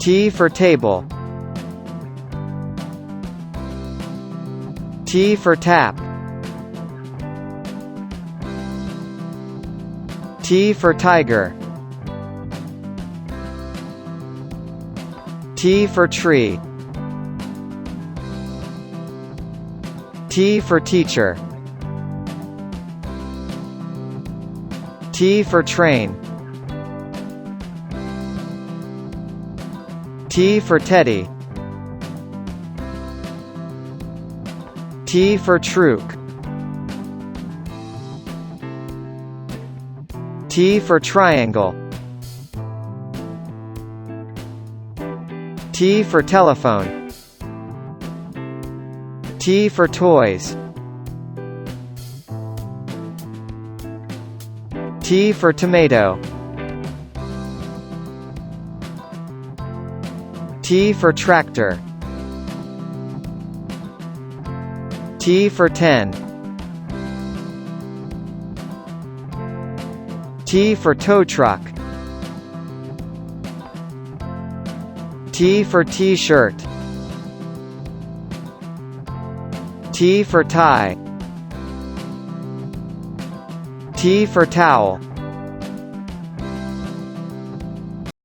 T for table. T for tap. T for tiger. T for tree. T for teacher. T for train. T for teddy. T for trook. T for triangle. T for telephone. T for toys. T for tomato. T for tractor. T for 10. T for tow truck. T for t-shirt. T for tie. T for towel.